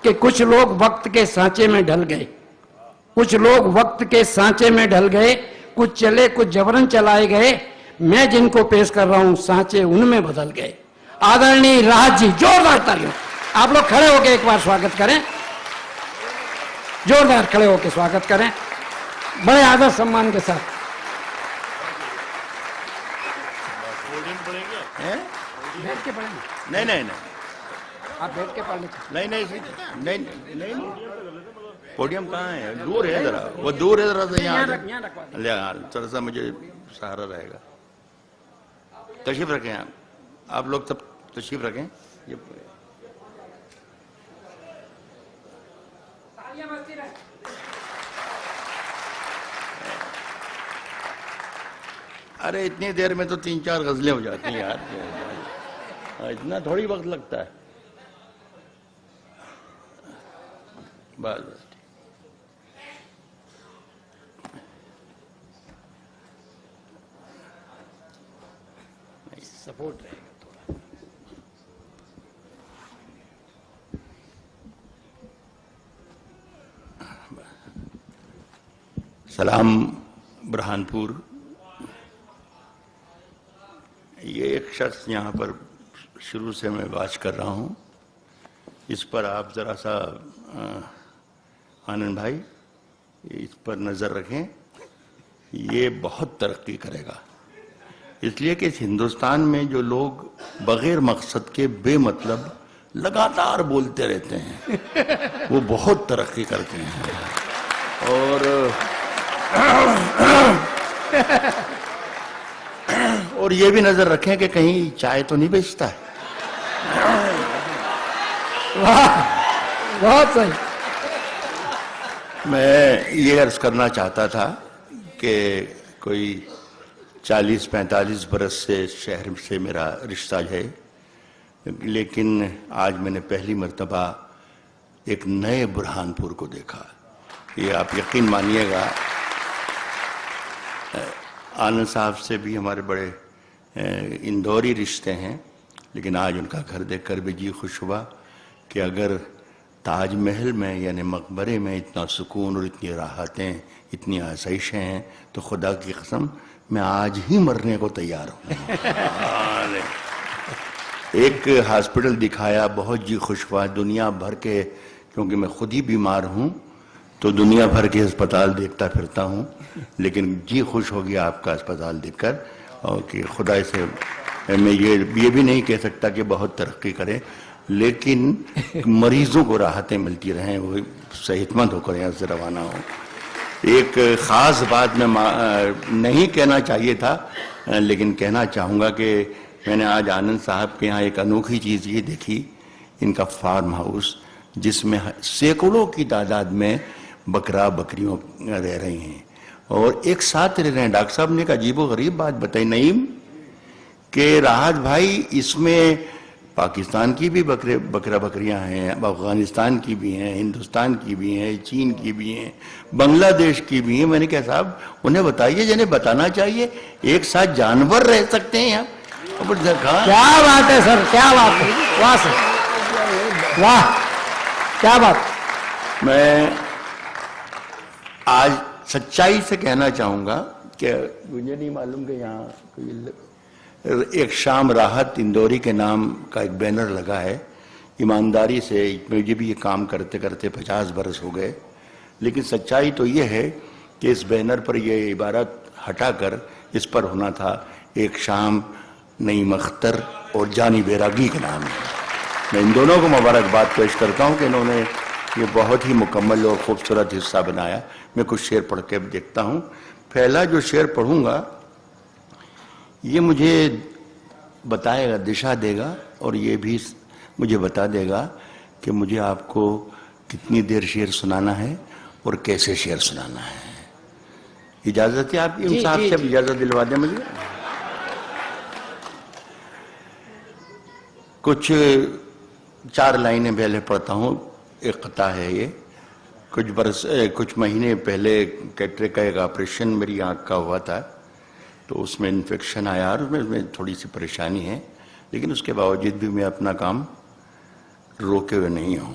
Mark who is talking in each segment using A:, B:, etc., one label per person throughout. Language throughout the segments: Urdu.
A: کہ کچھ لوگ وقت کے سانچے میں ڈھل گئے، کچھ لوگ وقت کے سانچے میں ڈھل گئے، کچھ چلے کچھ جبرن چلائے گئے، میں جن کو پیش کر رہا ہوں سانچے ان میں بدل گئے۔ آدرنی راحت جی، زوردار تالیوں، آپ لوگ کھڑے ہو کے ایک بار سواگت کریں، زوردار کھڑے ہو کے سواگت کریں، بڑے آدر سمان کے ساتھ۔ بیٹھ کے پڑھیں گے؟ نہیں آپ بیٹھ کے پڑھ لیتے؟
B: نہیں پوڈیم کہاں ہے؟ دور ہے ذرا، وہ دور ہے ذرا سے، یہاں تھوڑا سا مجھے سہارا رہے گا۔ تشریف رکھیں آپ لوگ سب تشریف رکھیں۔ ارے اتنی دیر میں تو 3-4 غزلیں ہو جاتی ہیں یار، اتنا تھوڑی وقت لگتا ہے۔ بس
A: سپورٹ رہے گا تھوڑا۔
B: سلام برہانپور۔ یہ ایک شخص یہاں پر شروع سے میں واچ کر رہا ہوں، اس پر آپ ذرا سا آنند بھائی اس پر نظر رکھیں، یہ بہت ترقی کرے گا، اس لیے کہ اس ہندوستان میں جو لوگ بغیر مقصد کے بے مطلب لگاتار بولتے رہتے ہیں وہ بہت ترقی کرتے ہیں۔ اور یہ بھی نظر رکھیں کہ کہیں چائے تو نہیں بیچتا ہے۔
A: بہت صحیح۔
B: میں یہ عرض کرنا چاہتا تھا کہ کوئی 40-45 برس سے شہر سے میرا رشتہ ہے، لیکن آج میں نے پہلی مرتبہ ایک نئے برہانپور کو دیکھا۔ یہ آپ یقین مانیے گا، آنند صاحب سے بھی ہمارے بڑے اندوری رشتے ہیں، لیکن آج ان کا گھر دیکھ کر بھی جی خوش ہوا کہ اگر تاج محل میں یعنی مقبرے میں اتنا سکون اور اتنی راحتیں، اتنی آسائشیں ہیں تو خدا کی قسم میں آج ہی مرنے کو تیار ہوں۔ ایک ہاسپٹل دکھایا، بہت جی خوش ہوا۔ دنیا بھر کے، کیونکہ میں خود ہی بیمار ہوں تو دنیا بھر کے اسپتال دیکھتا پھرتا ہوں، لیکن جی خوش ہو گیا آپ کا اسپتال دیکھ کر، اور کہ خدا سے میں یہ بھی نہیں کہہ سکتا کہ بہت ترقی کرے، لیکن مریضوں کو راحتیں ملتی رہیں، وہ صحت مند ہو کر یہاں سے روانہ ہوں۔ ایک خاص بات میں نہیں کہنا چاہیے تھا، لیکن کہنا چاہوں گا کہ میں نے آج آنند صاحب کے یہاں ایک انوکھی چیز یہ دیکھی، ان کا فارم ہاؤس جس میں سینکڑوں کی تعداد میں بکریوں رہ رہی ہیں اور ایک ساتھ رہ رہے ہیں۔ ڈاکٹر صاحب نے ایک عجیب و غریب بات بتائی نعیم، کہ راحت بھائی اس میں پاکستان کی بھی بکریاں ہیں، افغانستان کی بھی ہیں، ہندوستان کی بھی ہیں، چین کی بھی ہیں، بنگلہ دیش کی بھی ہیں۔ میں نے کہا صاحب انہیں بتائیے جنہیں بتانا چاہیے، ایک ساتھ جانور رہ سکتے ہیں یہاں۔
A: کیا بات ہے سر، کیا بات ہے، واہ سر، واہ کیا بات۔
B: میں آج سچائی سے کہنا چاہوں گا کہ مجھے نہیں معلوم کہ یہاں ایک شام راحت اندوری کے نام کا ایک بینر لگا ہے۔ ایمانداری سے مجھے بھی یہ کام کرتے کرتے 50 برس ہو گئے، لیکن سچائی تو یہ ہے کہ اس بینر پر یہ عبارت ہٹا کر اس پر ہونا تھا ایک شام نعیم اختر اور جانی بیراگی کے نام ہے۔ میں ان دونوں کو مبارکباد پیش کرتا ہوں کہ انہوں نے یہ بہت ہی مکمل اور خوبصورت حصہ بنایا۔ میں کچھ شعر پڑھ کے دیکھتا ہوں۔ پہلا جو شعر پڑھوں گا یہ مجھے بتائے گا، دشا دے گا، اور یہ بھی مجھے بتا دے گا کہ مجھے آپ کو کتنی دیر شعر سنانا ہے اور کیسے شعر سنانا ہے۔ اجازت ہے آپ کی؟ صاحب سے اجازت دلوا دیں مجھے۔ کچھ 4 لائنیں پہلے پڑھتا ہوں، ایک قطعہ ہے یہ۔ کچھ مہینے پہلے کیٹریک کا ایک آپریشن میری آنکھ کا ہوا تھا، تو اس میں انفیکشن آیا اور اس میں تھوڑی سی پریشانی ہے، لیکن اس کے باوجود بھی میں اپنا کام روکے ہوئے نہیں ہوں۔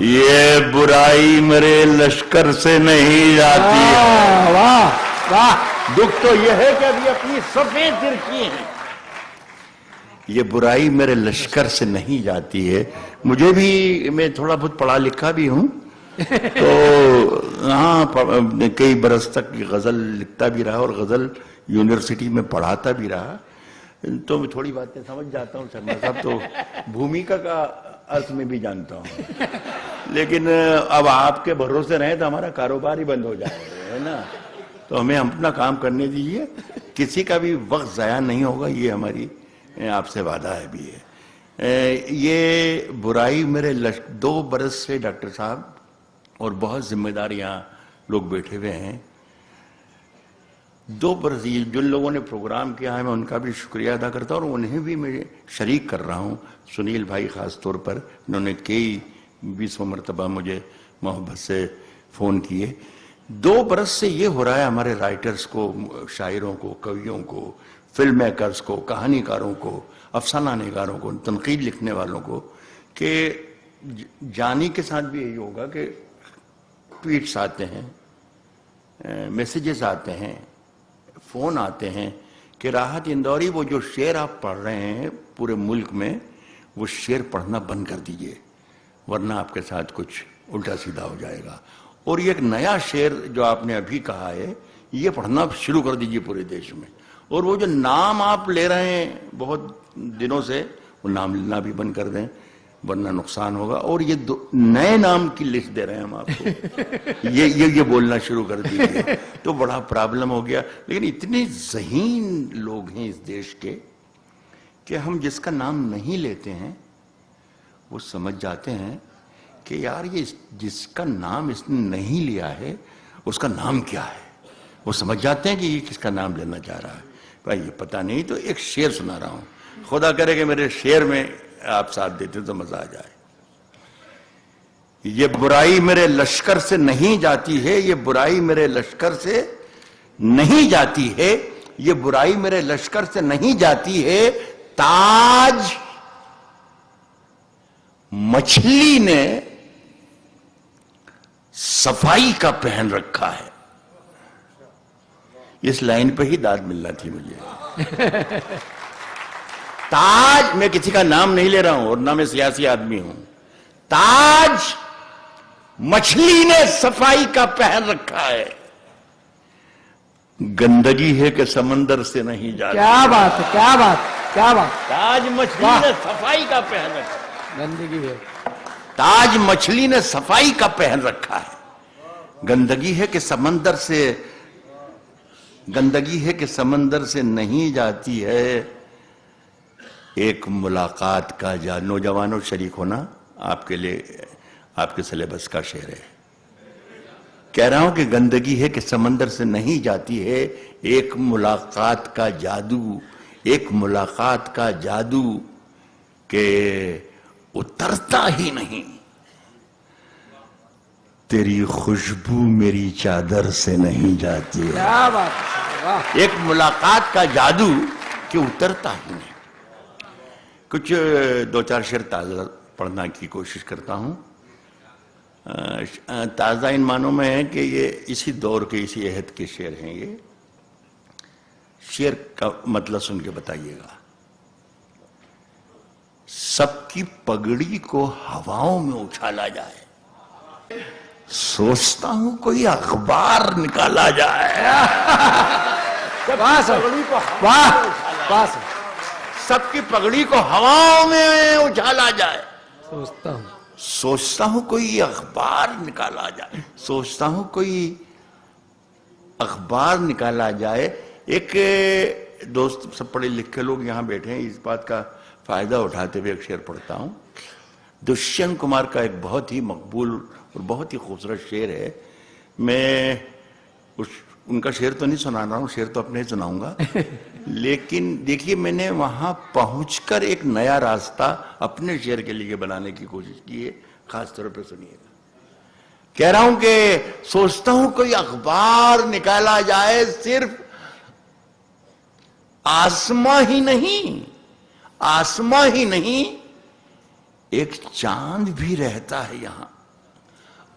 B: یہ برائی میرے لشکر سے نہیں جاتی ہے.
A: واہ واہ.
B: دکھ تو یہ ہے کہ ابھی اپنی صفیں ترکی ہیں. یہ برائی میرے لشکر سے نہیں جاتی ہے. مجھے بھی، میں تھوڑا بہت پڑھا لکھا بھی ہوں تو ہاں کئی برس تک غزل لکھتا بھی رہا اور غزل یونیورسٹی میں پڑھاتا بھی رہا، تو میں تھوڑی باتیں سمجھ جاتا ہوں. شرما صاحب تو بھومیکا کا ارتھ میں بھی جانتا ہوں، لیکن اب آپ کے بھروسے رہیں تو ہمارا کاروبار ہی بند ہو جائے گا، ہے نا. تو ہمیں اپنا کام کرنے دیجیے، کسی کا بھی وقت ضائع نہیں ہوگا، یہ ہماری آپ سے وعدہ ہے بھی ہے. یہ برائی میرے 2 برس سے ڈاکٹر صاحب اور بہت ذمہ دار یہاں لوگ بیٹھے ہوئے ہیں. 2 برس یہ جن لوگوں نے پروگرام کیا ہے میں ان کا بھی شکریہ ادا کرتا ہوں، اور انہیں بھی میں شریک کر رہا ہوں. سنیل بھائی خاص طور پر، انہوں نے کئی 20 مرتبہ مجھے محبت سے فون کیے. 2 برس سے یہ ہو رہا ہے ہمارے رائٹرز کو، شاعروں کو، کویوں کو، فلم میکرز کو، کہانی کاروں کو، افسانہ نگاروں کو، تنقید لکھنے والوں کو، کہ جانی کے ساتھ بھی یہی ہوگا کہ ٹویٹس آتے ہیں، میسیجز آتے ہیں، فون آتے ہیں کہ راحت اندوری وہ جو شعر آپ پڑھ رہے ہیں پورے ملک میں، وہ شعر پڑھنا بند کر دیجئے ورنہ آپ کے ساتھ کچھ الٹا سیدھا ہو جائے گا. اور یہ ایک نیا شعر جو آپ نے ابھی کہا ہے یہ پڑھنا شروع کر دیجئے پورے دیش میں. اور وہ جو نام آپ لے رہے ہیں بہت دنوں سے، وہ نام لینا بھی بند کر دیں ورنہ نقصان ہوگا. اور یہ نئے نام کی لسٹ دے رہے ہیں ہم آپ کو، یہ بولنا شروع کر دیجئے تو بڑا پرابلم ہو گیا. لیکن اتنے ذہین لوگ ہیں اس دیش کے کہ ہم جس کا نام نہیں لیتے ہیں وہ سمجھ جاتے ہیں کہ یار یہ جس کا نام اس نے نہیں لیا ہے اس کا نام کیا ہے. وہ سمجھ جاتے ہیں کہ یہ کس کا نام لینا چاہ رہا ہے. بھائی یہ پتہ نہیں. تو ایک شعر سنا رہا ہوں، خدا کرے کہ میرے شعر میں آپ ساتھ دیتے تو مزہ آ جائے. یہ برائی میرے لشکر سے نہیں جاتی ہے، یہ برائی میرے لشکر سے نہیں جاتی ہے، یہ برائی میرے لشکر سے نہیں جاتی ہے. تاج مچھلی نے صفائی کا پہن رکھا ہے. اس لائن پہ ہی داد ملنا تھی مجھے. تاج، میں کسی کا نام نہیں لے رہا ہوں اور نہ میں سیاسی آدمی ہوں. تاج مچھلی نے صفائی کا پہن رکھا ہے. گندگی ہے کہ سمندر سے نہیں جاتی.
A: کیا بات ہے، کیا بات، کیا بات.
B: تاج مچھلی نے صفائی کا پہن رکھا ہے.
A: گندگی ہے.
B: تاج مچھلی نے صفائی کا پہن رکھا ہے. گندگی ہے کہ سمندر سے، گندگی ہے کہ سمندر سے نہیں جاتی ہے. ایک ملاقات کا نوجوانوں شریک ہونا آپ کے لیے، آپ کے سلیبس کا شعر ہے. کہہ رہا ہوں کہ گندگی ہے کہ سمندر سے نہیں جاتی ہے. ایک ملاقات کا جادو، ایک ملاقات کا جادو کہ اترتا ہی نہیں. تیری خوشبو میری چادر سے نہیں جاتی ہے.
A: کیا بات ہے، واہ.
B: ایک ملاقات کا جادو کہ اترتا ہی نہیں. کچھ 2-4 شعر تازہ پڑھنا کی کوشش کرتا ہوں. تازہ ان معنوں میں ہے کہ یہ اسی دور کے، اسی عہد کے شعر ہیں. یہ شعر کا مطلب سن کے بتائیے گا. سب کی پگڑی کو ہواؤں میں اچھالا جائے، سوچتا ہوں کوئی اخبار نکالا جائے.
A: واہ سر، واہ واہ سر.
B: سب کی پگڑی کو ہواؤں میں اچھالا جائے.
A: سوچتا ہوں،
B: سوچتا ہوں کوئی اخبار نکالا جائے، سوچتا ہوں کوئی اخبار نکالا جائے. ایک دوست، سب پڑھے لکھے لوگ یہاں بیٹھے ہیں، اس بات کا فائدہ اٹھاتے ہوئے ایک شعر پڑھتا ہوں. دشینت کمار کا ایک بہت ہی مقبول اور بہت ہی خوبصورت شعر ہے. میں ان کا شعر تو نہیں سنا رہا ہوں، شعر تو اپنے ہی سناؤں گا. لیکن دیکھیے میں نے وہاں پہنچ کر ایک نیا راستہ اپنے شعر کے لیے بنانے کی کوشش کی ہے. خاص طور پہ سنیے گا. کہہ رہا ہوں کہ سوچتا ہوں کوئی اخبار نکالا جائے، صرف آسماں ہی نہیں، آسماں ہی نہیں، ایک چاند بھی رہتا ہے یہاں.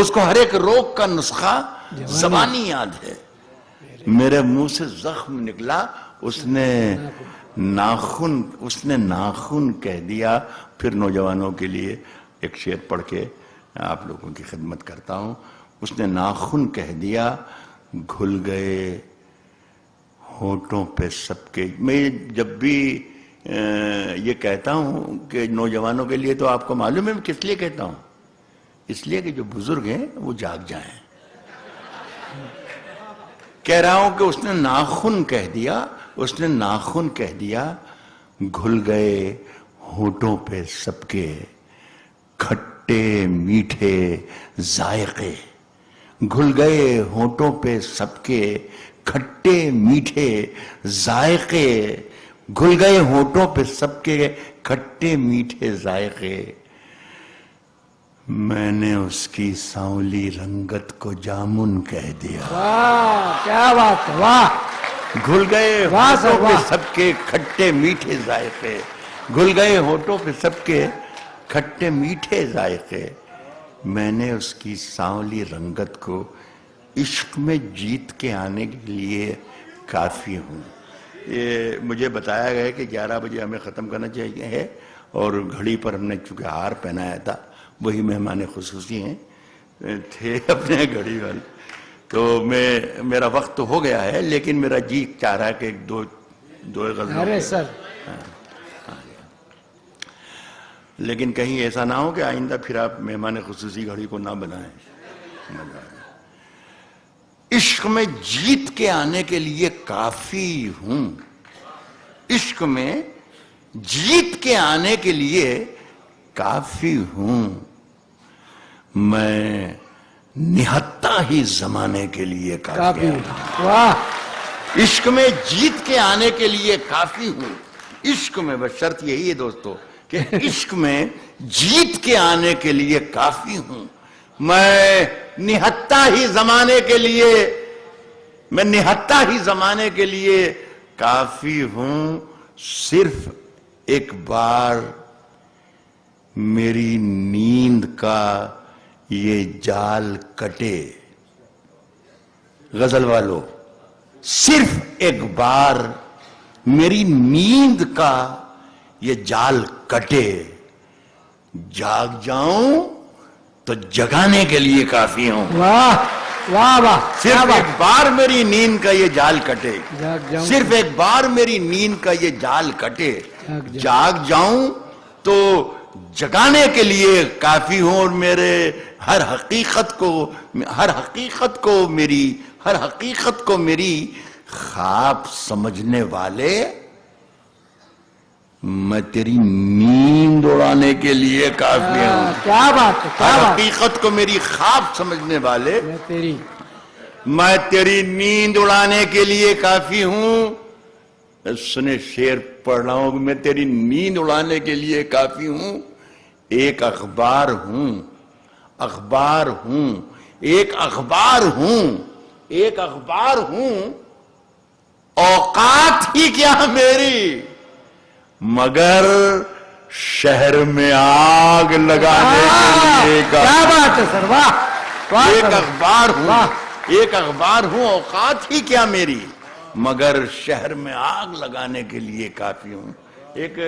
B: اس کو ہر ایک روگ کا نسخہ زبانی یاد ہے. میرے منہ سے زخم نکلا، اس نے ناخن کہہ دیا. پھر نوجوانوں کے لیے ایک شعر پڑھ کے آپ لوگوں کی خدمت کرتا ہوں. اس نے ناخن کہہ دیا، گھل گئے ہونٹوں پہ سب کے. میں جب بھی یہ کہتا ہوں کہ نوجوانوں کے لیے، تو آپ کو معلوم ہے میں کس لیے کہتا ہوں؟ اس لیے کہ جو بزرگ ہیں وہ جاگ جائیں. کہہ رہا ہوں کہ اس نے ناخن کہہ دیا، اس نے ناخن کہہ دیا، گھل گئے ہونٹوں پہ سب کے کھٹے میٹھے ذائقے. گھل گئے ہونٹوں پہ سب کے کھٹے میٹھے ذائقے. گھل گئے ہونٹوں پہ سب کے کھٹے میٹھے ذائقے. میں نے اس کی سانولی رنگت کو جامن کہہ دیا.
A: واہ کیا بات ہے، واہ.
B: گھل گئے ہونٹوں پہ سب کے کھٹے میٹھے ذائقے. گھل گئے ہونٹوں پہ سب کے کھٹے میٹھے ذائقے. میں نے اس کی سانولی رنگت کو عشق میں جیت کے آنے کے لیے کافی ہوں. یہ مجھے بتایا گیا کہ 11 بجے ہمیں ختم کرنا چاہیے ہے، اور گھڑی پر ہم نے چونکہ ہار پہنایا تھا، وہی مہمان خصوصی ہیں تھے اپنے گھڑی والے، تو میرا وقت تو ہو گیا ہے، لیکن میرا جی چاہ رہا ہے کہ دو غزلوں.
A: ارے سر،
B: لیکن کہیں ایسا نہ ہو کہ آئندہ پھر آپ مہمان خصوصی گھڑی کو نہ بنائیں. عشق میں جیت کے آنے کے لیے کافی ہوں. عشق میں جیت کے آنے کے لیے کافی ہوں. میں نہتا ہی زمانے کے لیے کافی ہوں.
A: واہ.
B: عشق میں جیت کے آنے کے لیے کافی ہوں. عشق میں بس شرط یہی ہے دوستو کہ عشق میں جیت کے آنے کے لیے کافی ہوں. میں نہتا ہی زمانے کے لیے کافی ہوں. صرف ایک بار میری نیند کا یہ جال کٹے. غزل والو، صرف ایک بار میری نیند کا یہ جال کٹے. جاگ جاؤں تو جگانے کے لیے کافی ہوں.
A: واہ واہ واہ.
B: صرف ایک بار میری نیند کا یہ جال کٹے. صرف ایک بار میری نیند کا یہ جال کٹے. جاگ جاؤں تو جگانے کے لیے کافی ہوں. اور میرے ہر حقیقت کو میری خواب سمجھنے والے، میں تیری نیند اڑانے کے لیے کافی ہوں.
A: کیا بات ہے،
B: ہر حقیقت کو میری خواب سمجھنے والے، میں تیری نیند اڑانے کے لیے کافی ہوں. سنے شعر پڑھ رہا ہوں کہ میں تیری نیند اڑانے کے لیے کافی ہوں. ایک اخبار ہوں، اوقات ہی کیا میری، مگر شہر میں آگ لگانے کے لیے
A: کیا بات ہے سر. واہ.
B: ایک اخبار ہوں، اوقات ہی کیا میری، مگر شہر میں آگ لگانے کے لیے کافی ہوں. ایک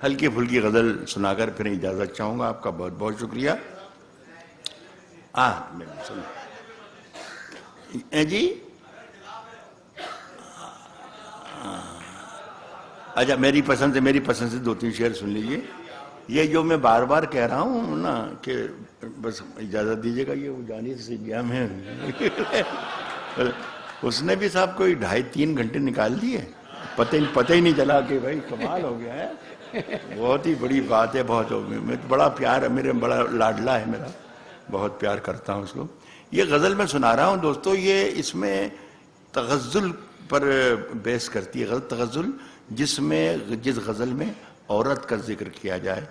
B: ہلکی پھلکی غزل سنا کر پھر اجازت چاہوں گا. آپ کا بہت بہت شکریہ. جی اچھا، میری پسند سے 2-3 شعر سن لیجئے. یہ جو میں بار بار کہہ رہا ہوں نا کہ بس اجازت دیجئے گا، یہ وہ جانی سے گیا میں اس نے بھی صاحب کوئی 2.5-3 گھنٹے نکال دیے، پتہ ہی نہیں چلا کہ بھائی کمال ہو گیا ہے. بہت ہی بڑی بات ہے. بڑا پیار ہے، میرے بڑا لاڈلا ہے میرا، بہت پیار کرتا ہوں اس کو. یہ غزل میں سنا رہا ہوں دوستو، یہ اس میں تغزل پر بیس کرتی ہے. تغزل جس غزل میں عورت کا ذکر کیا جائے،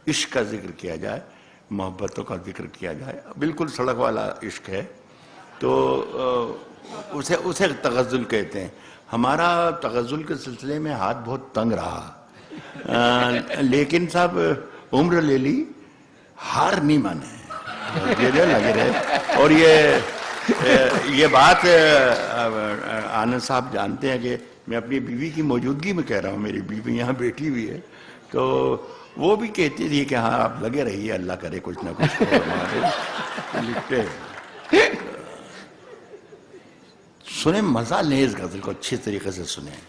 B: عشق کا ذکر کیا جائے، محبتوں کا ذکر کیا جائے، بالکل سڑک والا عشق ہے، تو اسے تغزل کہتے ہیں. ہمارا تغزل کے سلسلے میں ہاتھ بہت تنگ رہا، لیکن صاحب عمر لے لی، ہار نہیں مانے. لگے رہے. اور یہ بات آنند صاحب جانتے ہیں کہ میں اپنی بیوی کی موجودگی میں کہہ رہا ہوں. میری بیوی یہاں بیٹھی ہوئی ہے تو وہ بھی کہتی تھی کہ ہاں آپ لگے رہیے, اللہ کرے کچھ نہ کچھ لکھتے. سنیں, مزہ لیں اس غزل کو, اچھی طریقے سے سنیں.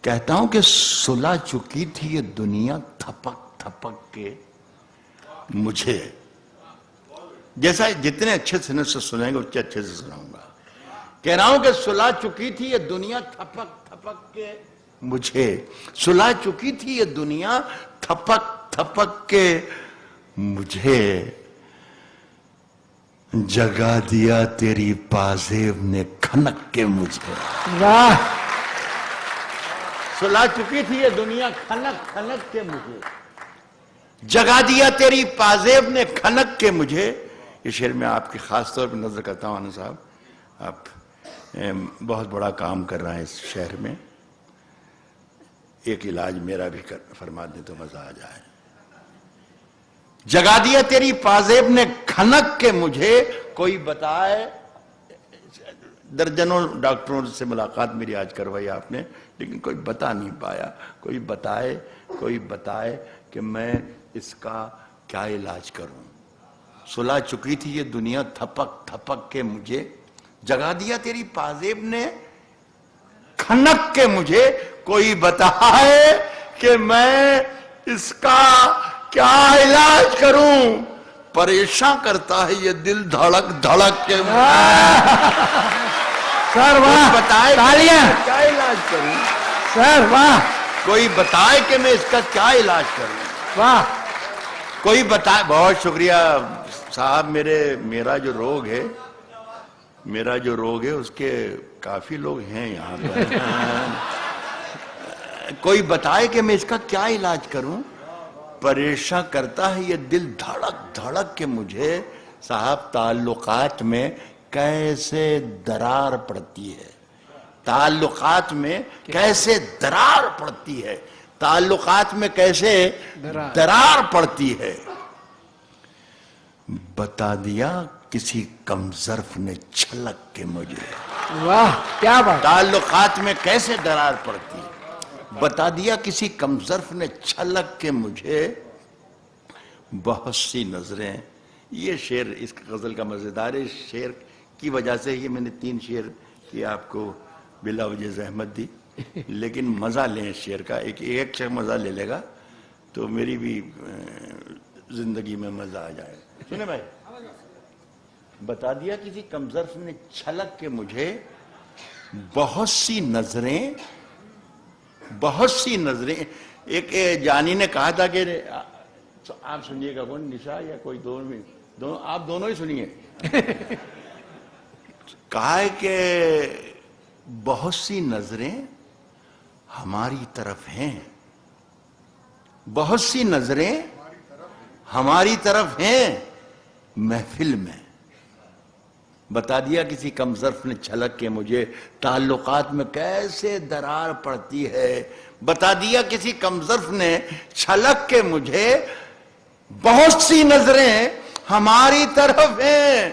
B: کہتا ہوں کہ سلا چکی تھی یہ دنیا تھپک تھپک کے مجھے. جیسا جتنے اچھے سے سنیں گے اتنے اچھے سے سناؤں گا. کہہ رہا ہوں کہ سلا چکی تھی یہ دنیا تھپک تھپک کے مجھے. سلا چکی تھی یہ دنیا تھپک تھپک کے مجھے. جگا دیا تیری پازیب نے کھنک کے مجھے.
A: واہ,
B: سلا چکی تھی یہ دنیا کھنک کھنک کے مجھے. جگا دیا تیری پازیب نے کھنک کے مجھے. یہ شعر میں آپ کی خاص طور پر نظر کرتا ہوں آنند صاحب, آپ بہت بڑا کام کر رہے ہیں اس شہر میں. ایک علاج میرا بھی فرما دیں تو مزہ آ جائے. جگا دیا تیری پازیب نے کھنک کے مجھے. کوئی بتائے, درجنوں ڈاکٹروں سے ملاقات میری آج کروائی آپ نے, لیکن کوئی بتا نہیں پایا. کوئی بتائے کہ میں اس کا کیا علاج کروں. سلا چکی تھی یہ دنیا تھپک تھپک کے مجھے. جگا دیا تیری پازیب نے کھنک کے مجھے. کوئی بتائے کہ میں اس کا کیا علاج کروں. پریشان کرتا ہے یہ دل دھڑک دھڑک کے
A: سر واہ,
B: بتائے
A: تالیاں
B: کیا علاج کروں.
A: سر واہ,
B: کوئی بتائے کہ میں اس کا کیا علاج کروں.
A: واہ,
B: کوئی بتائے. بہت شکریہ صاحب. میرا جو روگ ہے اس کے کافی لوگ ہیں یہاں پر. کوئی بتائے کہ میں اس کا کیا علاج کروں. پریشان کرتا ہے یہ دل دھڑک دھڑک کے مجھے. صاحب, تعلقات میں کیسے درار پڑتی ہے. تعلقات میں کیسے درار پڑتی ہے. تعلقات میں کیسے درار پڑتی ہے. بتا دیا کسی کم ظرف نے چھلک کے مجھے.
A: واہ, کیا بات.
B: تعلقات میں کیسے درار پڑتی ہے. بتا دیا کسی کم ظرف نے چھلک کے مجھے. بہت سی نظریں. یہ شعر اس غزل کا مزیدار ہے. شعر کی وجہ سے ہی میں نے 3 شعر کی آپ کو بلا وجہ زحمت دی, لیکن مزہ لیں اس شعر کا. ایک شخص مزہ لے لے گا تو میری بھی زندگی میں مزہ آ جائے. سنیں بھائی. بتا دیا کسی کم ظرف نے چھلک کے مجھے. بہت سی نظریں. ایک جانی نے کہا تھا کہ آپ سنیے گا, کون, نشا یا کوئی دونوں, آپ دونوں ہی سنیے. کہا ہے کہ بہت سی نظریں ہماری طرف ہیں. بہت سی نظریں ہماری طرف ہیں محفل میں. بتا دیا کسی کم ظرف نے چھلک کے مجھے. تعلقات میں کیسے درار پڑتی ہے. بتا دیا کسی کم ظرف نے چھلک کے مجھے. بہت سی نظریں ہماری طرف ہیں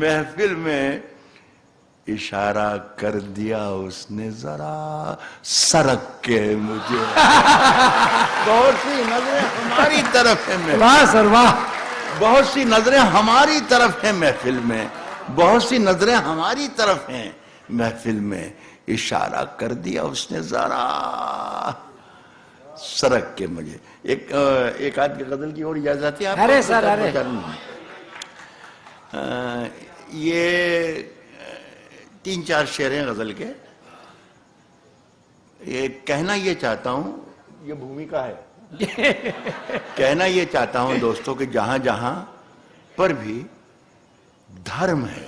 B: محفل میں. اشارہ کر دیا اس نے ذرا سرک کے مجھے. بہت سی نظریں ہماری طرف ہیں.
A: واہ سر واہ.
B: بہت سی نظریں ہماری طرف ہیں محفل میں. بہت سی نظریں ہماری طرف ہیں محفل میں. اشارہ کر دیا اس نے ذرا سرک کے مجھے. ایک آدھ کی غزل کی اور اجازت ہے آپ؟
A: ارے سر, ارے
B: یہ 3-4 شعر ہیں غزل کے. یہ کہنا یہ چاہتا ہوں, یہ بھومکا ہے. کہنا یہ چاہتا ہوں دوستوں کہ جہاں جہاں پر بھی دھرم ہے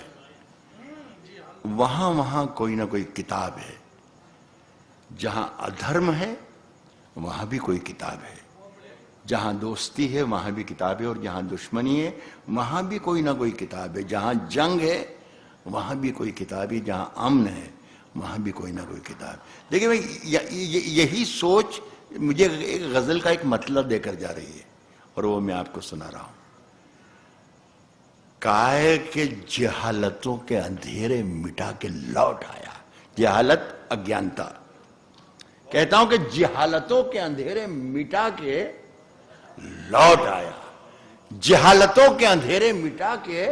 B: وہاں وہاں کوئی نہ کوئی کتاب ہے. جہاں ادھرم ہے وہاں بھی کوئی کتاب ہے. جہاں دوستی ہے وہاں بھی کتاب ہے, اور جہاں دشمنی ہے وہاں بھی کوئی نہ کوئی کتاب ہے. جہاں جنگ ہے وہاں بھی کوئی کتاب ہے. جہاں امن ہے وہاں بھی کوئی نہ کوئی کتاب. دیکھیں یہی سوچ مجھے ایک غزل کا ایک مطلب دے کر جا رہی ہے, اور وہ میں آپ کو سنا رہا ہوں. کائے کے جہالتوں کے اندھیرے مٹا کے لوٹ آیا. جہالت اگیانتا. کہتا ہوں کہ جہالتوں کے اندھیرے مٹا کے لوٹ آیا. جہالتوں کے اندھیرے مٹا کے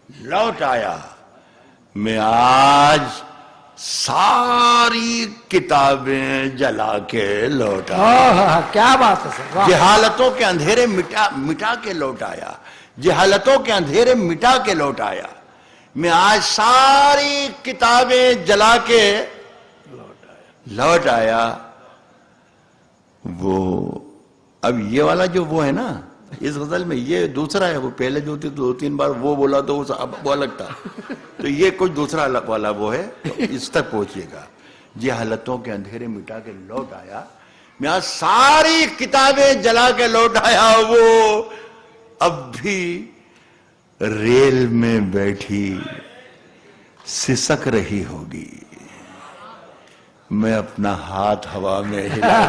B: لوٹ آیا. میں آج ساری کتابیں جلا کے لوٹ آیا.
A: کیا بات ہے سر.
B: جہالتوں کے اندھیرے مٹا کے لوٹ آیا. جہالتوں کے اندھیرے مٹا کے لوٹ آیا. میں آج ساری کتابیں جلا کے لوٹ آیا. وہ اب یہ والا جو وہ ہے نا اس غزل میں، یہ دوسرا ہے. وہ پہلے جو تھی 2-3 بار وہ بولا تو وہ الگ تھا. تو یہ کچھ دوسرا والا وہ ہے. تو اس تک پہنچیے گا. جہالتوں کے اندھیرے مٹا کے لوٹ آیا. میں آج ساری کتابیں جلا کے لوٹ آیا. وہ اب بھی ریل میں بیٹھی سسک رہی ہوگی. میں اپنا ہاتھ ہوا میں ہلا.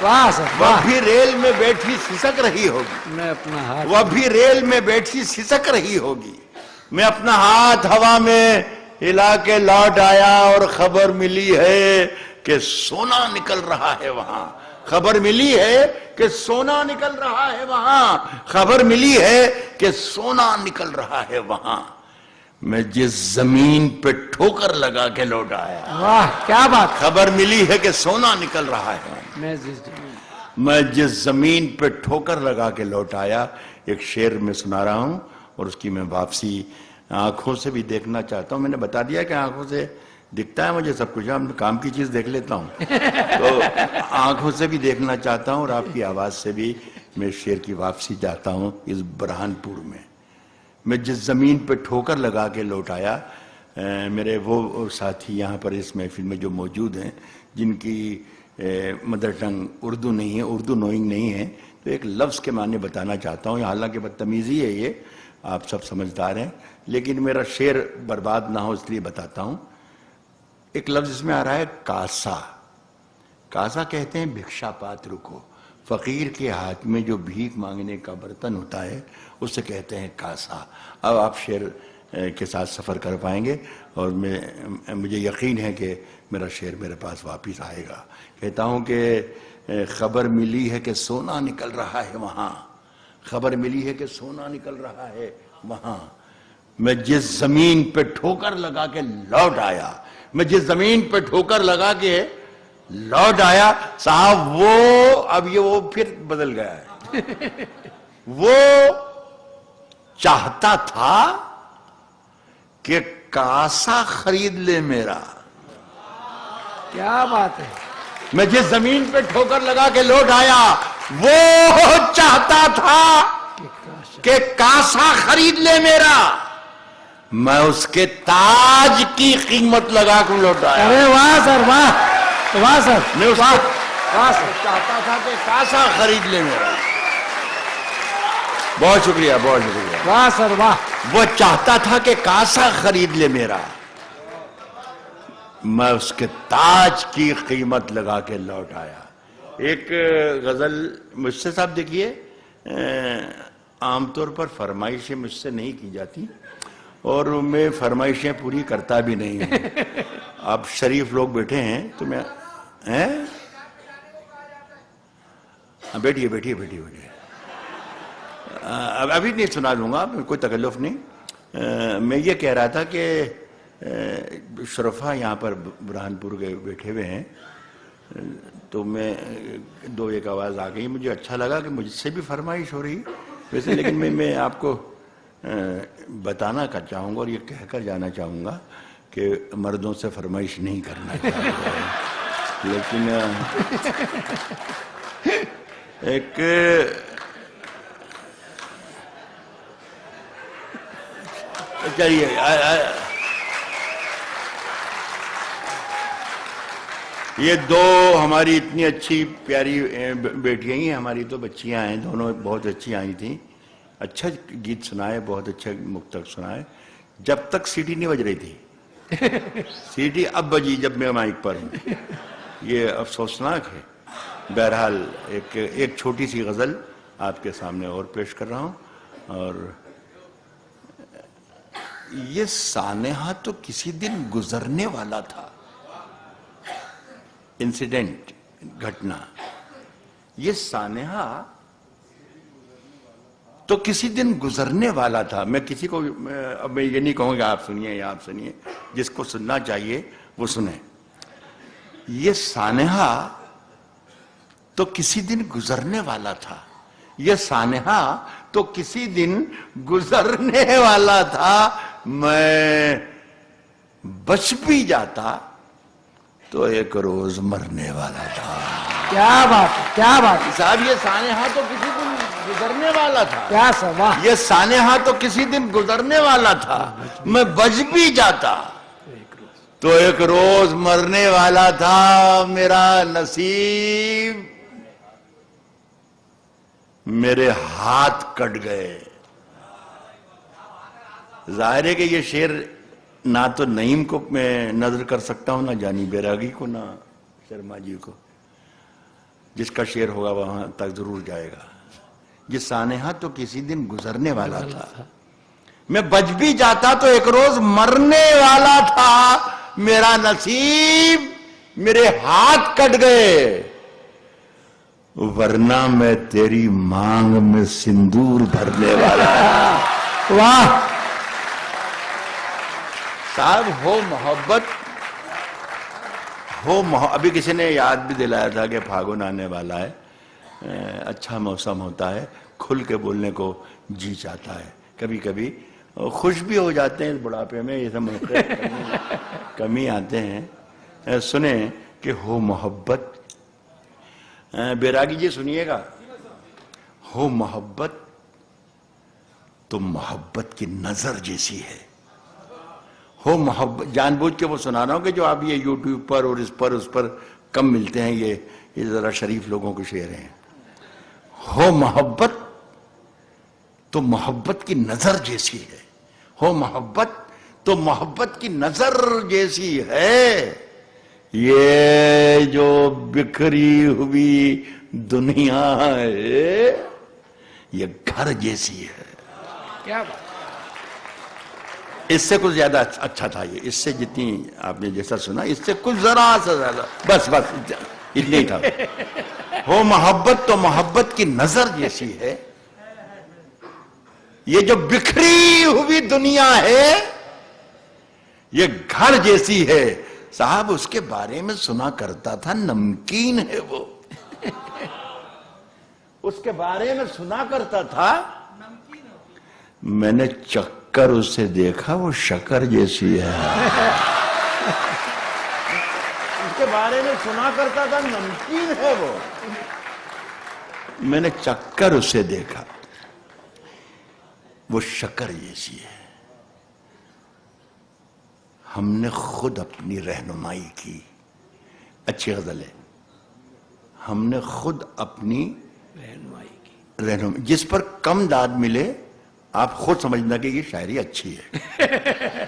A: واہ سر
B: وہ
A: واہ.
B: بھی ریل میں بیٹھی سسک رہی ہوگی.
A: میں اپنا ہاتھ.
B: وہ بھی ریل میں بیٹھی سسک رہی ہوگی. میں اپنا ہاتھ ہوا میں ہلا کے لوٹ آیا. اور خبر ملی ہے کہ سونا نکل رہا ہے وہاں. خبر ملی ہے کہ سونا نکل رہا ہے وہاں. خبر ملی ہے کہ سونا نکل رہا ہے وہاں. میں جس زمین پہ ٹھوکر لگا کے لوٹ آیا.
A: واہ کیا بات.
B: خبر ملی ہے کہ سونا نکل رہا ہے. میں جس زمین پہ ٹھوکر لگا کے لوٹ آیا. ایک شعر میں سنا رہا ہوں اور اس کی میں واپسی آنکھوں سے بھی دیکھنا چاہتا ہوں. میں نے بتا دیا کہ آنکھوں سے دکھتا ہے مجھے سب کچھ. کام کی چیز دیکھ لیتا ہوں تو آنکھوں سے بھی دیکھنا چاہتا ہوں اور آپ کی آواز سے بھی میں شعر کی واپسی چاہتا ہوں. اس برہان پور میں جس زمین پہ ٹھوکر لگا کے لوٹ آیا. میرے وہ ساتھی یہاں پر اس محفل میں جو موجود ہیں جن کی مدر ٹنگ اردو نہیں ہے، اردو نوئنگ نہیں ہے، تو ایک لفظ کے معنی بتانا چاہتا ہوں. حالانکہ بدتمیزی ہے یہ، آپ سب سمجھدار ہیں، لیکن میرا شعر برباد نہ ہو اس لیے بتاتا ہوں. ایک لفظ اس میں آ رہا ہے کاسا. کاسا کہتے ہیں بھکشا پاتر کو. فقیر کے ہاتھ میں جو بھیک مانگنے کا برتن ہوتا ہے اسے کہتے ہیں کاسا. اب آپ شعر کے ساتھ سفر کر پائیں گے اور مجھے یقین ہے کہ میرا شعر میرے پاس واپس آئے گا. کہتا ہوں کہ خبر ملی ہے کہ سونا نکل رہا ہے وہاں. خبر ملی ہے کہ سونا نکل رہا ہے وہاں. میں جس زمین پہ ٹھوکر لگا کے لوٹ آیا. میں جس زمین پہ ٹھوکر لگا کے لوٹ آیا. صاحب وہ پھر بدل گیا ہے. وہ چاہتا تھا کہ کاسا خرید لے میرا.
A: کیا بات ہے.
B: میں جس زمین پہ ٹھوکر لگا کے لوٹ آیا وہ چاہتا تھا کہ کاسا خرید لے میرا. میں اس کے تاج کی قیمت لگا کے لوٹ آیا.
A: ارے واہ سر واہ. واہ سر.
B: میں اس واہ سر چاہتا تھا کہ کاسا خرید لے میرا. بہت شکریہ بہت شکریہ.
A: واہ سر واہ.
B: وہ چاہتا تھا کہ کاسا خرید لے میرا. میں اس کے تاج کی قیمت لگا کے لوٹ آیا. ایک غزل مجھ سے صاحب دیکھیے عام طور پر فرمائشیں مجھ سے نہیں کی جاتی اور میں فرمائشیں پوری کرتا بھی نہیں ہوں. آپ شریف لوگ بیٹھے ہیں تو میں بیٹھیے بیٹھیے بیٹھیے بیٹھیے. ابھی نہیں سنا دوں گا، کوئی تکلف نہیں. میں یہ کہہ رہا تھا کہ شرفا یہاں پر برہان پور کے بیٹھے ہوئے ہیں تو میں دو ایک آواز آ گئی. مجھے اچھا لگا کہ مجھ سے بھی فرمائش ہو رہی ویسے، لیکن میں آپ کو بتانا چاہوں گا اور یہ کہہ کر جانا چاہوں گا کہ مردوں سے فرمائش نہیں کرنا چاہیے. لیکن ایک چلیے یہ دو ہماری اتنی اچھی پیاری بیٹیاں ہی ہماری تو بچیاں ہیں، دونوں بہت اچھی آئی تھیں. اچھا گیت سنائے، بہت اچھا مکتب سنائے. جب تک سیٹی نہیں بج رہی تھی، سیٹی اب بجی جب میں مائک پر ہوں. یہ افسوسناک ہے. بہرحال ایک چھوٹی سی غزل آپ کے سامنے اور پیش کر رہا ہوں. اور یہ سانحہ تو کسی دن گزرنے والا تھا، انسیڈنٹ، گھٹنا. یہ سانحہ تو کسی دن گزرنے والا تھا. میں کسی کو اب میں یہ نہیں کہوں گا آپ سنیے یا آپ سنیے، جس کو سننا چاہیے وہ سنیں. یہ سانحہ تو کسی دن گزرنے والا تھا، یہ سانحہ تو کسی دن گزرنے والا تھا. میں بچ بھی جاتا تو ایک روز مرنے والا تھا.
A: کیا بات ہے، کیا بات ہے،
B: صاحب یہ سانحہ تو کسی دن گزرنے والا تھا.
A: کیا سوا.
B: یہ سانحہ تو کسی دن گزرنے والا تھا. میں بچ بھی جاتا تو ایک روز مرنے والا تھا. میرا نصیب، میرے ہاتھ کٹ گئے. ظاہر ہے کہ یہ شعر نہ تو نعیم کو میں نظر کر سکتا ہوں، نہ جانی بیراگی کو، نہ شرما جی کو. جس کا شعر ہوگا وہاں تک ضرور جائے گا. یہ سانحہ تو کسی دن گزرنے والا تھا. میں بچ بھی جاتا تو ایک روز مرنے والا تھا. میرا نصیب، میرے ہاتھ کٹ گئے، ورنہ میں تیری مانگ میں سندور بھرنے والا.
A: واہ.
B: صاحب ہو محبت، ابھی کسی نے یاد بھی دلایا تھا کہ پھاگن آنے والا ہے، اچھا موسم ہوتا ہے، کھل کے بولنے کو جی چاہتا ہے. کبھی کبھی خوش بھی ہو جاتے ہیں اس بڑھاپے میں، یہ سب موقع کمی آتے ہیں. سنیں کہ ہو محبت. بیراگی جی سنیے گا. ہو محبت تو محبت کی نظر جیسی ہے. ہو محبت، جان بوجھ کے وہ سنا رہا ہوں کہ جو آپ یہ یوٹیوب پر اور اس پر کم ملتے ہیں، یہ ذرا شریف لوگوں کے شعر ہیں. ہو محبت تو محبت کی نظر جیسی ہے. ہو محبت تو محبت کی نظر جیسی ہے. یہ جو بکھری ہوئی دنیا ہے یہ گھر جیسی ہے.
A: کیا بات.
B: اس سے کچھ زیادہ اچھا تھا یہ. اس سے جتنی آپ نے جیسا سنا، اس سے کچھ ذرا سا زیادہ، بس اتنا ہی تھا. ہو محبت تو محبت کی نظر جیسی ہے. یہ جو بکھری ہوئی دنیا ہے یہ گھر جیسی ہے. صاحب اس کے بارے میں سنا کرتا تھا نمکین ہے وہ. اس کے بارے میں سنا کرتا تھا. میں نے چکر اسے دیکھا وہ شکر جیسی ہے. اس کے بارے میں سنا کرتا تھا نمکین ہے وہ. میں نے چکر اسے دیکھا وہ شکر جیسی ہے. ہم نے خود اپنی رہنمائی کی. اچھی غزل ہے. ہم نے خود اپنی رہنمائی، جس پر کم داد ملے آپ خود سمجھنا کہ یہ شاعری اچھی ہے.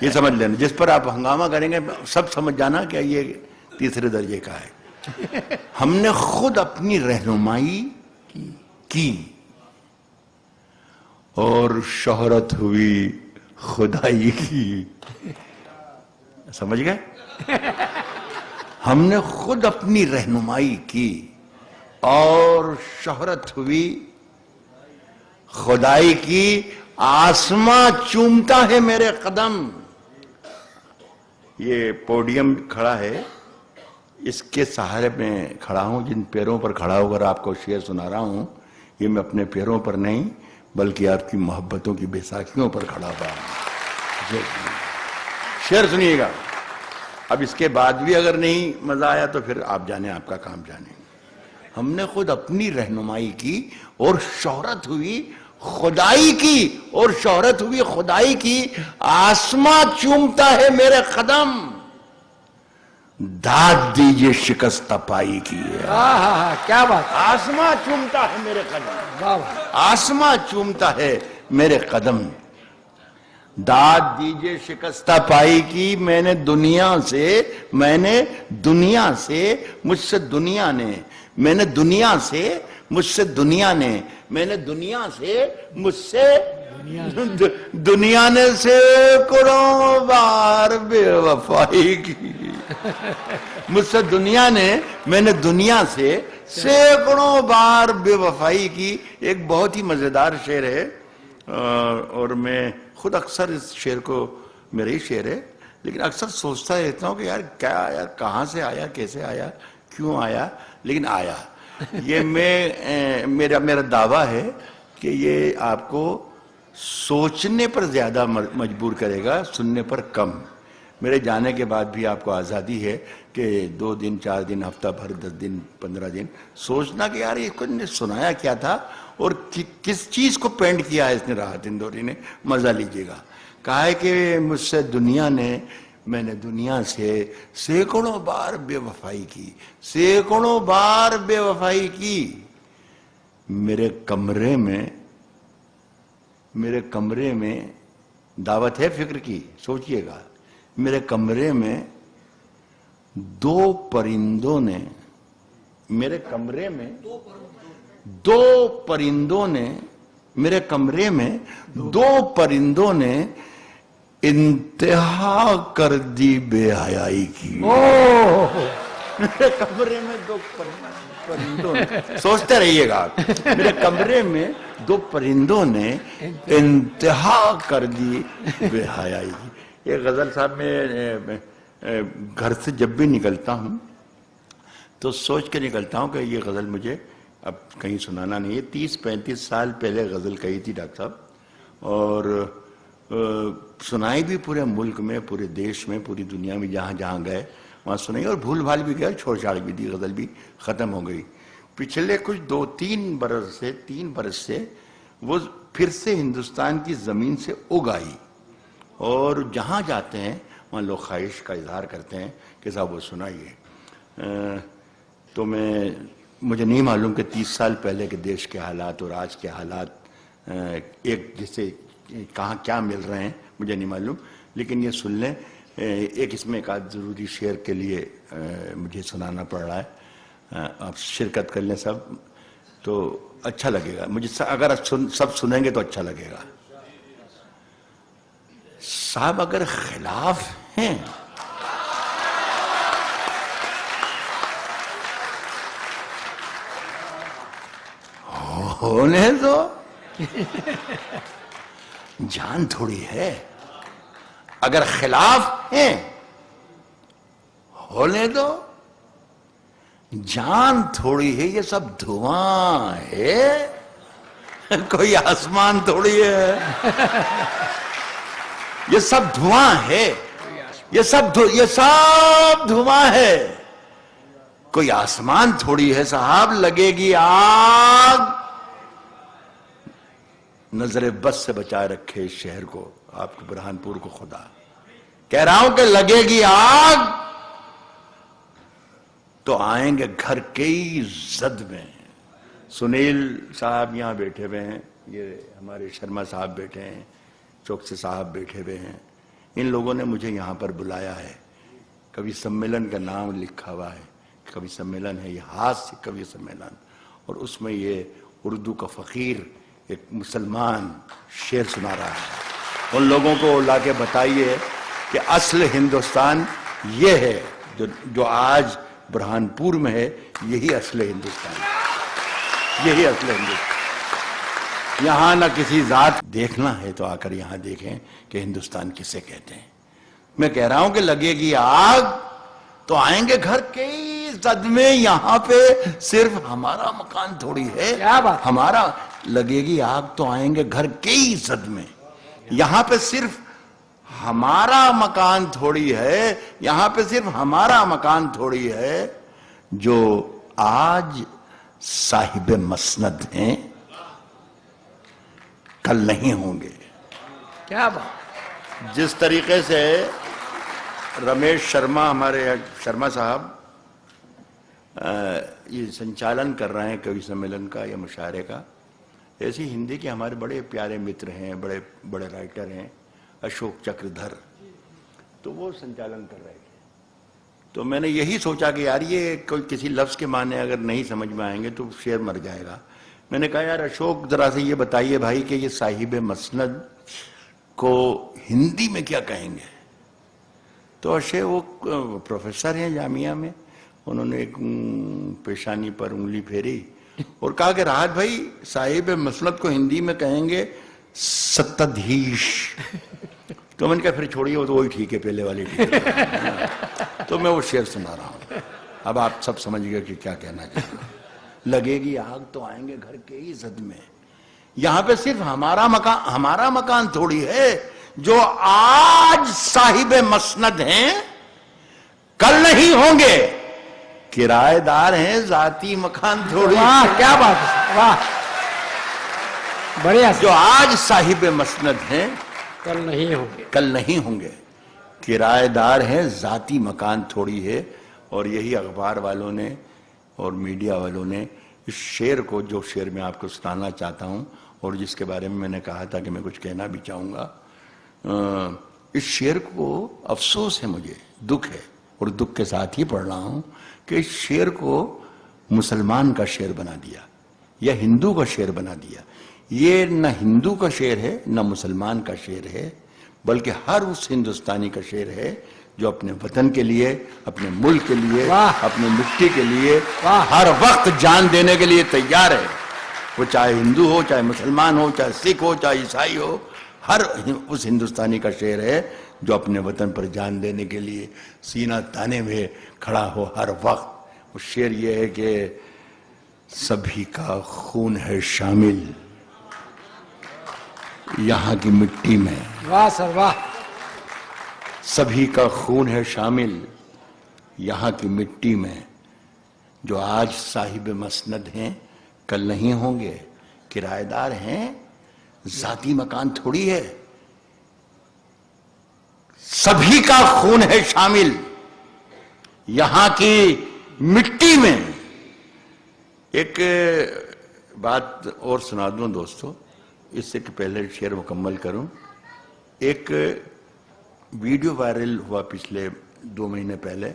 B: یہ سمجھ لینا. جس پر آپ ہنگامہ کریں گے سب سمجھ جانا کہ یہ تیسرے درجے کا ہے. ہم نے خود اپنی رہنمائی کی اور شہرت ہوئی خدائی کی. سمجھ گئے؟ ہم نے خود اپنی رہنمائی کی اور شہرت ہوئی خدائی کی. آسماں چومتا ہے میرے قدم. یہ پوڈیم کھڑا ہے، اس کے سہارے میں کھڑا ہوں. جن پیروں پر کھڑا ہو کر آپ کو شعر سنا رہا ہوں، یہ میں اپنے پیروں پر نہیں بلکہ آپ کی محبتوں کی بیساکھیوں پر کھڑا ہوا ہوں. شعر سنیے گا. اب اس کے بعد بھی اگر نہیں مزہ آیا تو پھر آپ جانیں، آپ کا کام جانیں. ہم نے خود اپنی رہنمائی کی اور شہرت ہوئی خدائی کی، اور شہرت ہوئی خدائی کی. آسماں چومتا ہے میرے قدم، داد دیجئے شکستہ پائی کی.
A: کیا بات.
B: آسماں چومتا ہے میرے قدم،
A: واہ.
B: آسماں چومتا ہے میرے قدم. داد دیجئے شکستہ پائی کی. میں نے دنیا سے مجھ سے دنیا نے، میں نے دنیا سے مجھ سے دنیا نے، میں نے دنیا سے مجھ سے دنیا نے سینکڑوں بار بے وفائی کی. مجھ سے میں نے دنیا سے سینکڑوں بار بے وفائی کی. ایک بہت ہی مزیدار شعر ہے اور میں خود اکثر اس شعر کو، میرا ہی شعر ہے لیکن اکثر سوچتا رہتا ہوں کہ یار کیا آیا، کہاں سے آیا، کیسے آیا، کیوں آیا، لیکن آیا. یہ میرا دعویٰ ہے کہ یہ آپ کو سوچنے پر زیادہ مجبور کرے گا، سننے پر کم. میرے جانے کے بعد بھی آپ کو آزادی ہے کہ 2 دن 4 دن، ہفتہ بھر، 10 دن، 15 دن سوچنا کہ یار یہ نے سنایا کیا تھا اور کس چیز کو پینٹ کیا ہے اس نے راحت اندوری نے. مزہ لیجئے گا. کہا ہے کہ مجھ سے میں نے دنیا سے سینکڑوں بار بے وفائی کی، سینکڑوں بار بے وفائی کی. میرے کمرے میں دعوت ہے فکر کی، سوچئے گا. میرے کمرے میں 2 پرندوں نے میرے کمرے میں 2 پرندوں نے انتہا کر دی بے حیائی کی. میرے کمرے میں 2 پرندوں نے، سوچتے رہیے گا، میرے کمرے میں 2 پرندوں نے انتہا کر دی بے حیائی کی. یہ غزل صاحب میں گھر سے جب بھی نکلتا ہوں تو سوچ کے نکلتا ہوں کہ یہ غزل مجھے اب کہیں سنانا نہیں ہے. 30-35 سال پہلے غزل کہی تھی ڈاکٹر صاحب، اور سنائی بھی پورے ملک میں، پورے دیش میں، پوری دنیا میں جہاں جہاں گئے وہاں سنائی، اور بھول بھال بھی گیا، چھوڑ چھاڑ بھی دی، غزل بھی ختم ہو گئی. پچھلے کچھ 2-3 برس سے وہ پھر سے ہندوستان کی زمین سے اگ آئی، اور جہاں جاتے ہیں وہاں لوگ خواہش کا اظہار کرتے ہیں کہ صاحب وہ سنائیے. تو مجھے نہیں معلوم کہ 30 سال پہلے کے دیش کے حالات اور آج کے حالات ایک جیسے کہاں کیا مل رہے ہیں مجھے نہیں معلوم، لیکن یہ سن لیں. اس میں ایک آدھ ضروری شعر کے لیے مجھے سنانا پڑ رہا ہے. آپ شرکت کر لیں سب تو اچھا لگے گا مجھے. اگر سب سنیں گے تو اچھا لگے گا. صاحب اگر خلاف ہیں ہونے دو، جان تھوڑی ہے. اگر خلاف ہیں ہونے دو، جان تھوڑی ہے. یہ سب دھواں ہے، کوئی آسمان تھوڑی ہے. یہ سب دھواں ہے، یہ سب دھواں ہے، کوئی آسمان تھوڑی ہے. صاحب لگے گی آگ، نظر بس سے بچائے رکھے اس شہر کو، آپ کو برہانپور کو خدا. کہہ رہا ہوں کہ لگے گی آگ تو آئیں گے گھر کی زد میں. سنیل صاحب یہاں بیٹھے ہوئے ہیں، یہ ہمارے شرما صاحب بیٹھے ہیں، چوکسی صاحب بیٹھے ہوئے ہیں. ان لوگوں نے مجھے یہاں پر بلایا ہے. کبھی سمیلن کا نام لکھا ہوا ہے، کبھی سمیلن ہے، یہ ہاتھ سے کبھی سمیلن، اور اس میں یہ اردو کا فقیر ایک مسلمان شعر سنا رہا ہے. ان لوگوں کو لا کے بتائیے کہ اصل ہندوستان یہ ہے جو آج برہانپور میں ہے. یہی اصل ہندوستان ہے، یہی اصل ہندوستان. یہاں نہ کسی ذات دیکھنا ہے تو آ کر یہاں دیکھیں کہ ہندوستان کسے کہتے ہیں. میں کہہ رہا ہوں کہ لگے گی آگ تو آئیں گے گھر کی زد میں. یہاں پہ صرف ہمارا مکان تھوڑی ہے، ہمارا لگے گی آگ تو آئیں گے گھر کی زد میں. یہاں پہ صرف ہمارا مکان تھوڑی ہے، یہاں پہ صرف ہمارا مکان تھوڑی ہے. جو آج صاحب مسند ہیں کل نہیں ہوں گے.
A: کیا بات.
B: جس طریقے سے رمیش شرما، ہمارے شرما صاحب یہ سنچالن کر رہے ہیں کوی سمیلن کا یا مشاعرے کا، ایسی ہندی کے ہمارے بڑے پیارے متر ہیں، بڑے بڑے رائٹر ہیں، اشوک چکردھر، تو وہ سنچالن کر رہے تھے. تو میں نے یہی سوچا کہ یار یہ کوئی کسی لفظ کے معنی اگر نہیں سمجھ میں آئیں گے تو شعر مر جائے گا. میں نے کہا یار اشوک ذرا سے یہ بتائیے بھائی کہ یہ صاحب مسند کو ہندی میں کیا کہیں گے؟ تو اشے وہ پروفیسر ہیں جامعہ میں، انہوں نے ایک پیشانی پر انگلی پھیری اور کہا کہ راحت بھائی صاحب مسند کو ہندی میں کہیں گے ستدھیش۔ تو میں نے کہا پھر چھوڑیے وہ تو وہی ٹھیک ہے، پہلے والی ٹھیک ہے۔ تو میں وہ شعر سنا رہا ہوں، اب آپ سب سمجھ گئے کہ کیا کہنا چاہیے۔ لگے گی آگ تو آئیں گے گھر کے ہی زد میں، یہاں پہ صرف ہمارا مکان تھوڑی ہے، جو آج صاحب مسند ہیں کل نہیں ہوں گے، کرایہ دار ہیں ذاتی مکان تھوڑی۔
A: واہ کیا بات ہے، واہ بڑھیا،
B: جو آج صاحب مسند ہیں
A: کل نہیں ہوں گے،
B: کل نہیں ہوں گے، کرایہ دار ہیں ذاتی مکان تھوڑی ہے۔ اور یہی اخبار والوں نے اور میڈیا والوں نے اس شعر کو، جو شعر میں آپ کو سنانا چاہتا ہوں اور جس کے بارے میں نے کہا تھا کہ میں کچھ کہنا بھی چاہوں گا، اس شعر کو افسوس ہے، مجھے دکھ ہے اور دکھ کے ساتھ ہی پڑھ رہا ہوں کہ اس شعر کو مسلمان کا شعر بنا دیا یا ہندو کا شعر بنا دیا۔ یہ نہ ہندو کا شعر ہے نہ مسلمان کا شعر ہے، بلکہ ہر اس ہندوستانی کا شعر ہے جو اپنے وطن کے لیے، اپنے ملک کے لیے، اپنی مٹی کے لیے ہر وقت جان دینے کے لیے تیار ہے۔ وہ چاہے ہندو ہو، چاہے مسلمان ہو، چاہے سکھ ہو، چاہے عیسائی ہو، ہر اس ہندوستانی کا شعر ہے جو اپنے وطن پر جان دینے کے لیے سینہ تانے میں کھڑا ہو ہر وقت۔ وہ شعر یہ ہے کہ سبھی کا خون ہے شامل یہاں کی مٹی میں،
A: واہ سر واہ،
B: سبھی کا خون ہے شامل یہاں کی مٹی میں، جو آج صاحب مسند ہیں کل نہیں ہوں گے، کرایہ دار ہیں ذاتی مکان تھوڑی ہے، سبھی کا خون ہے شامل یہاں کی مٹی میں۔ ایک بات اور سنا دوں دوستو، اس سے کہ پہلے شعر مکمل کروں۔ ایک ویڈیو وائرل ہوا پچھلے 2 مہینے پہلے،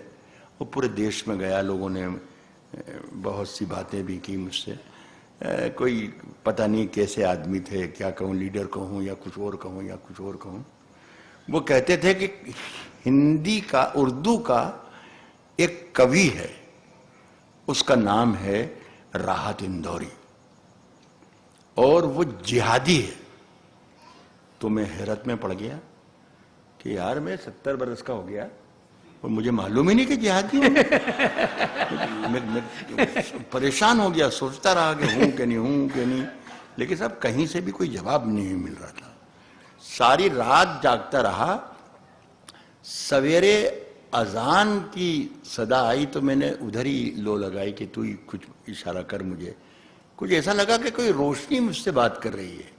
B: وہ پورے دیش میں گیا، لوگوں نے بہت سی باتیں بھی کی مجھ سے، کوئی پتہ نہیں کیسے آدمی تھے، کیا کہوں، لیڈر کہوں یا کچھ اور کہوں یا کچھ اور کہوں۔ وہ کہتے تھے کہ ہندی کا، اردو کا ایک کوی ہے، اس کا نام ہے راحت اندوری، اور وہ جہادی ہے۔ تو میں حیرت میں پڑ گیا کہ یار میں 70 برس کا ہو گیا اور مجھے معلوم ہی نہیں کہ جہادی ہوں۔ میں پریشان ہو گیا، سوچتا رہا کہ ہوں کہ نہیں، لیکن صاحب کہیں سے بھی کوئی جواب نہیں مل رہا تھا۔ ساری رات جاگتا رہا، سویرے اذان کی صدا آئی تو میں نے ادھر ہی لو لگائی کہ تو ہی کچھ اشارہ کر مجھے۔ کچھ ایسا لگا کہ کوئی روشنی مجھ سے بات کر رہی ہے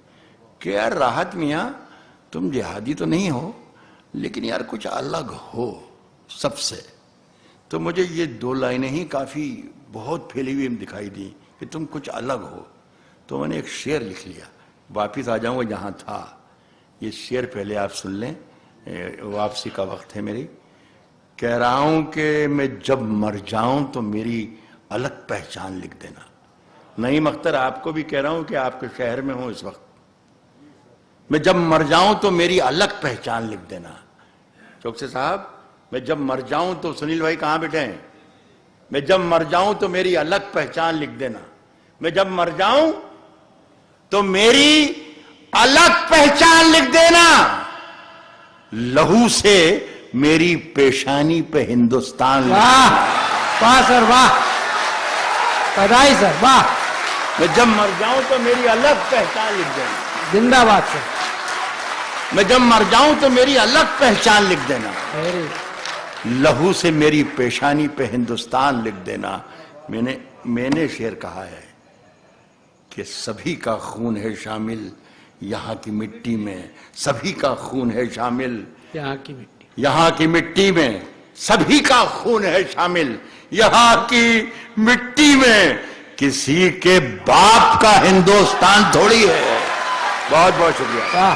B: کہ یار راحت میاں تم جہادی تو نہیں ہو، لیکن یار کچھ الگ ہو سب سے۔ تو مجھے یہ 2 لائنیں ہی کافی بہت پھیلی ہوئی دکھائی دی کہ تم کچھ الگ ہو۔ تو میں نے ایک شعر لکھ لیا، واپس آ جاؤں گا جہاں تھا۔ یہ شعر پہلے آپ سن لیں، واپسی کا وقت ہے میری۔ کہہ رہا ہوں کہ میں جب مر جاؤں تو میری الگ پہچان لکھ دینا۔ نعیم اختر آپ کو بھی کہہ رہا ہوں کہ آپ کے شہر میں ہوں اس وقت، میں جب مر جاؤں تو میری الگ پہچان لکھ دینا۔ چوکسی صاحب، میں جب مر جاؤں تو، سنیل بھائی کہاں بیٹھے ہیں، میں جب مر جاؤں تو میری الگ پہچان لکھ دینا، میں جب مر جاؤں تو میری الگ پہچان لکھ دینا، لہو سے میری پیشانی پہ ہندوستان لکھ دینا۔
A: واہ سر واہ، پدائی سر واہ،
B: میں جب مر جاؤں تو میری الگ پہچان لکھ دینا،
A: زندہ باد سر،
B: میں جب مر جاؤں تو میری الگ پہچان لکھ دینا، لہو سے میری پیشانی پہ ہندوستان لکھ دینا۔ میں نے شعر کہا ہے کہ سبھی کا خون ہے شامل یہاں کی مٹی میں، سبھی کا خون ہے شامل
A: یہاں کی مٹی،
B: یہاں کی مٹی میں، سبھی کا خون ہے شامل یہاں کی مٹی میں، کسی کے باپ کا ہندوستان تھوڑی ہے۔ بہت بہت شکریہ۔